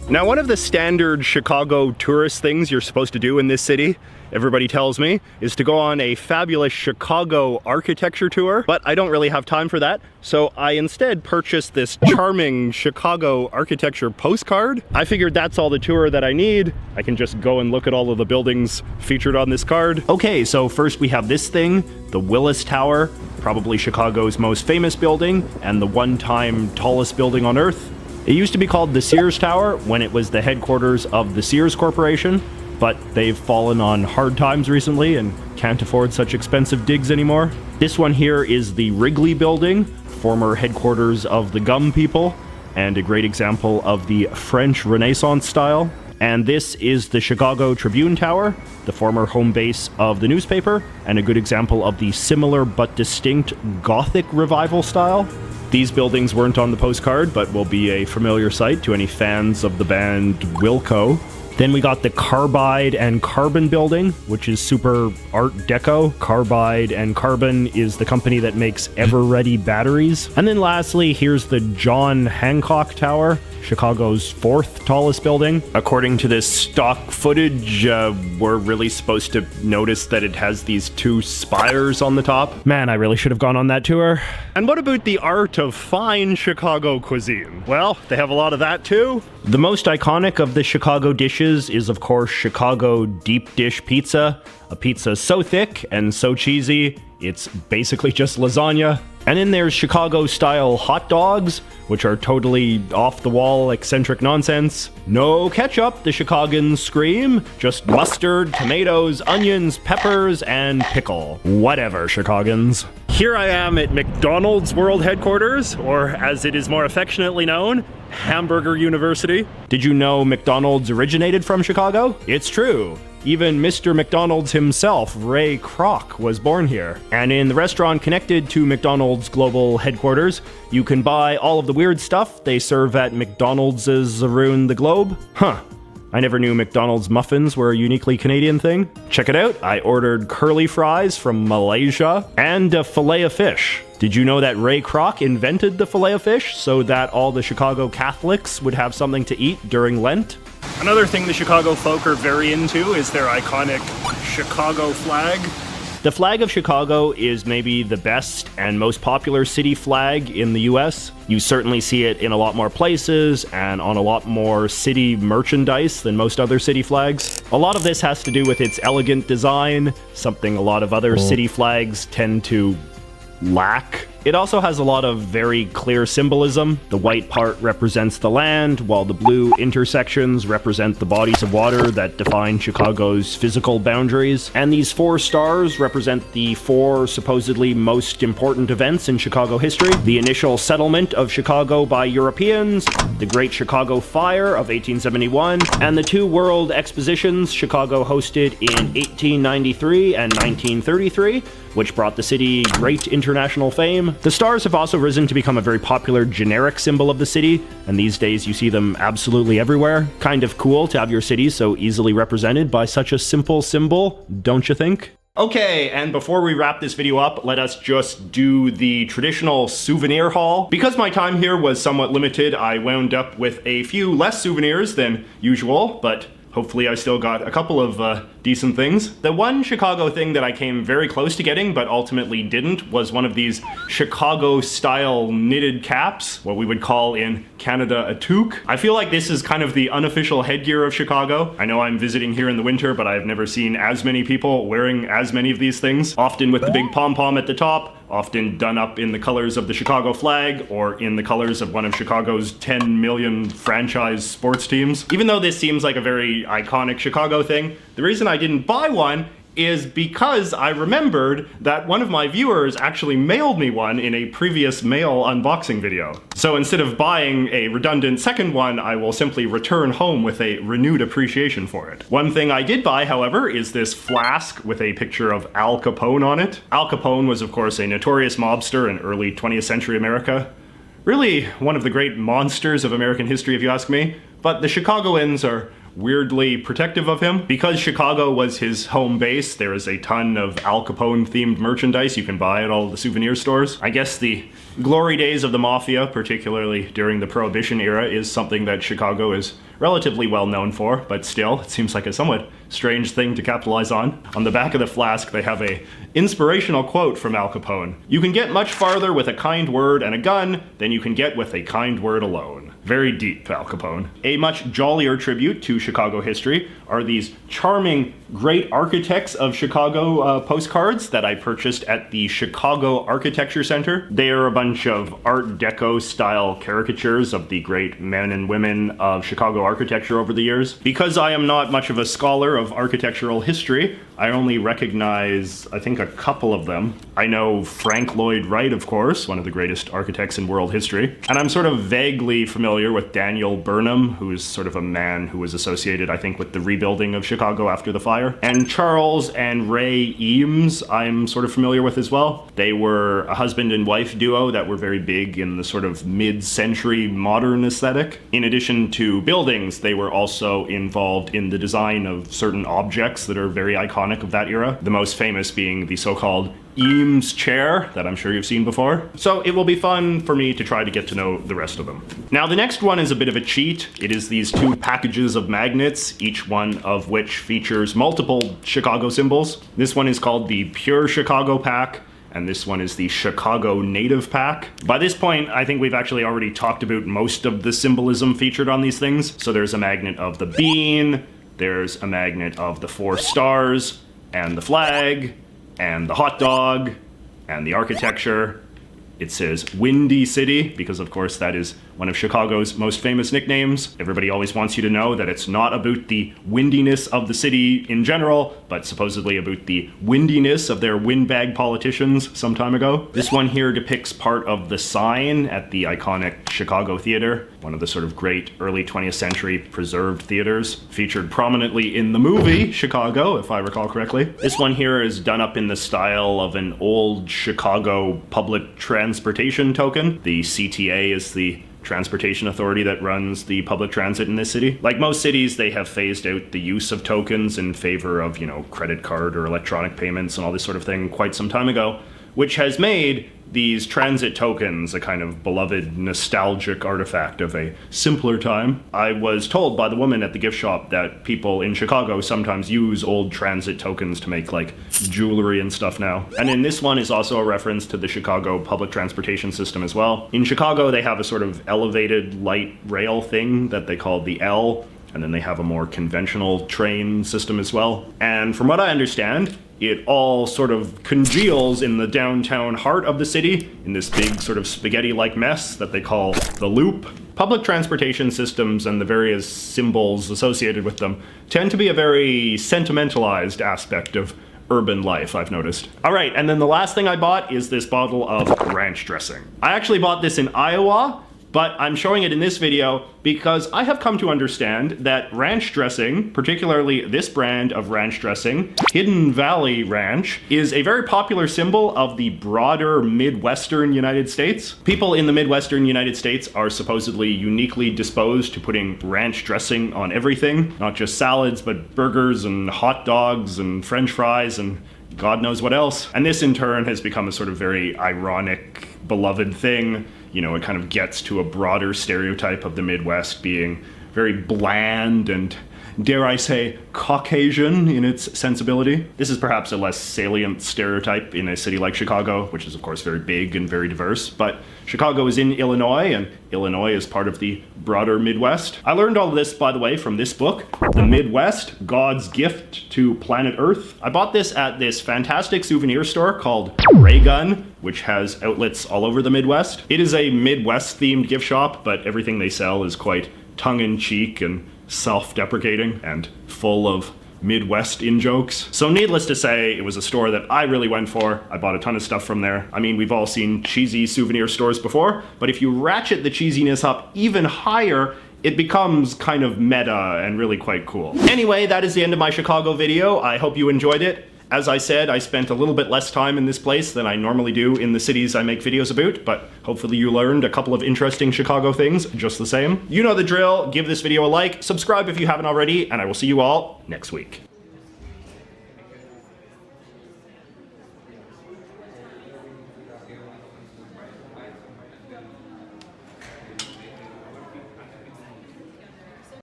Now, one of the standard Chicago tourist things you're supposed to do in this city, everybody tells me, is to go on a fabulous Chicago architecture tour, but I don't really have time for that, so I instead purchased this charming Chicago architecture postcard. I figured that's all the tour that I need. I can just go and look at all of the buildings featured on this card. Okay, so first we have this thing, the Willis Tower, probably Chicago's most famous building, and the one-time tallest building on Earth. It used to be called the Sears Tower when it was the headquarters of the Sears Corporation, but they've fallen on hard times recently and can't afford such expensive digs anymore. This one here is the Wrigley Building, former headquarters of the Gum people, and a great example of the French Renaissance style. And this is the Chicago Tribune Tower, the former home base of the newspaper, and a good example of the similar but distinct Gothic revival style. These buildings weren't on the postcard, but will be a familiar sight to any fans of the band Wilco. Then we got the Carbide and Carbon building, which is super Art Deco. Carbide and Carbon is the company that makes Ever-Ready batteries. And then lastly, here's the John Hancock Tower, Chicago's fourth tallest building. According to this stock footage, we're really supposed to notice that it has these two spires on the top. Man, I really should have gone on that tour. And what about the art of fine Chicago cuisine? Well, they have a lot of that too. The most iconic of the Chicago dishes is, of course, Chicago deep dish pizza. A pizza so thick and so cheesy, it's basically just lasagna. And then there's Chicago-style hot dogs, which are totally off-the-wall, eccentric nonsense. No ketchup, the Chicagans scream. Just mustard, tomatoes, onions, peppers, and pickle. Whatever, Chicagans. Here I am at McDonald's World Headquarters, or as it is more affectionately known, Hamburger University. Did you know McDonald's originated from Chicago? It's true. Even Mr. McDonald's himself, Ray Kroc, was born here. And in the restaurant connected to McDonald's global headquarters, you can buy all of the weird stuff they serve at McDonald's around the globe. Huh. I never knew McDonald's muffins were a uniquely Canadian thing. Check it out. I ordered curly fries from Malaysia and a fillet of fish. Did you know that Ray Kroc invented the fillet of fish so that all the Chicago Catholics would have something to eat during Lent? Another thing the Chicago folk are very into is their iconic Chicago flag. The flag of Chicago is maybe the best and most popular city flag in the US. You certainly see it in a lot more places and on a lot more city merchandise than most other city flags. A lot of this has to do with its elegant design, something a lot of other city flags tend to lack. It also has a lot of very clear symbolism. The white part represents the land, while the blue intersections represent the bodies of water that define Chicago's physical boundaries. And these four stars represent the four supposedly most important events in Chicago history. The initial settlement of Chicago by Europeans, the Great Chicago Fire of 1871, and the two world expositions Chicago hosted in 1893 and 1933, which brought the city great international fame. The stars have also risen to become a very popular generic symbol of the city, and these days you see them absolutely everywhere. Kind of cool to have your city so easily represented by such a simple symbol, don't you think? Okay, and before we wrap this video up, let us just do the traditional souvenir haul. Because my time here was somewhat limited, I wound up with a few less souvenirs than usual, but hopefully I still got a couple of decent things. The one Chicago thing that I came very close to getting but ultimately didn't was one of these Chicago-style knitted caps, what we would call in Canada a toque. I feel like this is kind of the unofficial headgear of Chicago. I know I'm visiting here in the winter, but I've never seen as many people wearing as many of these things, often with the big pom-pom at the top, often done up in the colors of the Chicago flag or in the colors of one of Chicago's 10 million franchise sports teams. Even though this seems like a very iconic Chicago thing, the reason I didn't buy one is because I remembered that one of my viewers actually mailed me one in a previous mail unboxing video. So instead of buying a redundant second one, I will simply return home with a renewed appreciation for it. One thing I did buy, however, is this flask with a picture of Al Capone on it. Al Capone was, of course, a notorious mobster in early 20th century America. Really one of the great monsters of American history, if you ask me. But the Chicagoans are weirdly protective of him. Because Chicago was his home base, there is a ton of Al Capone themed merchandise you can buy at all the souvenir stores. I guess the glory days of the Mafia, particularly during the Prohibition era, is something that Chicago is relatively well known for, but still, it seems like a somewhat strange thing to capitalize on. On the back of the flask, they have a inspirational quote from Al Capone. "You can get much farther with a kind word and a gun than you can get with a kind word alone." Very deep, Al Capone. A much jollier tribute to Chicago history are these charming great architects of Chicago postcards that I purchased at the Chicago Architecture Center. They are a bunch of Art Deco style caricatures of the great men and women of Chicago architecture over the years. Because I am not much of a scholar of architectural history, I only recognize, I think, a couple of them. I know Frank Lloyd Wright, of course, one of the greatest architects in world history. And I'm sort of vaguely familiar with Daniel Burnham, who is sort of a man who was associated, I think, with the rebuilding of Chicago after the fire. And Charles and Ray Eames, I'm sort of familiar with as well. They were a husband and wife duo that were very big in the sort of mid-century modern aesthetic. In addition to buildings, they were also involved in the design of certain objects that are very iconic of that era. The most famous being the so-called Eames chair that I'm sure you've seen before. So it will be fun for me to try to get to know the rest of them. Now the next one is a bit of a cheat. It is these two packages of magnets, each one of which features multiple Chicago symbols. This one is called the Pure Chicago Pack, and this one is the Chicago Native Pack. By this point, I think we've actually already talked about most of the symbolism featured on these things. So there's a magnet of the bean, there's a magnet of the 4 stars, and the flag, and the hot dog, and the architecture. It says Windy City, because of course that is one of Chicago's most famous nicknames. Everybody always wants you to know that it's not about the windiness of the city in general, but supposedly about the windiness of their windbag politicians some time ago. This one here depicts part of the sign at the iconic Chicago Theater, one of the sort of great early 20th century preserved theaters, featured prominently in the movie Chicago, if I recall correctly. This one here is done up in the style of an old Chicago public transportation token. The CTA is the transportation authority that runs the public transit in this city. Like most cities, they have phased out the use of tokens in favor of, credit card or electronic payments and all this sort of thing quite some time ago, which has made these transit tokens a kind of beloved nostalgic artifact of a simpler time. I was told by the woman at the gift shop that people in Chicago sometimes use old transit tokens to make like jewelry and stuff now. And in this one is also a reference to the Chicago public transportation system as well. In Chicago, they have a sort of elevated light rail thing that they call the L, and then they have a more conventional train system as well. And from what I understand, it all sort of congeals in the downtown heart of the city in this big sort of spaghetti-like mess that they call the Loop. Public transportation systems and the various symbols associated with them tend to be a very sentimentalized aspect of urban life, I've noticed. All right, and then the last thing I bought is this bottle of ranch dressing. I actually bought this in Iowa, but I'm showing it in this video because I have come to understand that ranch dressing, particularly this brand of ranch dressing, Hidden Valley Ranch, is a very popular symbol of the broader Midwestern United States. People in the Midwestern United States are supposedly uniquely disposed to putting ranch dressing on everything, not just salads, but burgers and hot dogs and French fries and God knows what else. And this in turn has become a sort of very ironic, beloved thing. It kind of gets to a broader stereotype of the Midwest being very bland and, dare I say, Caucasian in its sensibility. This is perhaps a less salient stereotype in a city like Chicago, which is of course very big and very diverse, but Chicago is in Illinois, and Illinois is part of the broader Midwest. I learned all of this, by the way, from this book, The Midwest, God's Gift to Planet Earth. I bought this at this fantastic souvenir store called Raygun, which has outlets all over the Midwest. It is a Midwest-themed gift shop, but everything they sell is quite tongue-in-cheek and self-deprecating and full of Midwest in-jokes. So needless to say, it was a store that I really went for. I bought a ton of stuff from there. I mean, we've all seen cheesy souvenir stores before, but if you ratchet the cheesiness up even higher, it becomes kind of meta and really quite cool. Anyway, that is the end of my Chicago video. I hope you enjoyed it. As I said, I spent a little bit less time in this place than I normally do in the cities I make videos about, but hopefully you learned a couple of interesting Chicago things just the same. You know the drill. Give this video a like, subscribe if you haven't already, and I will see you all next week.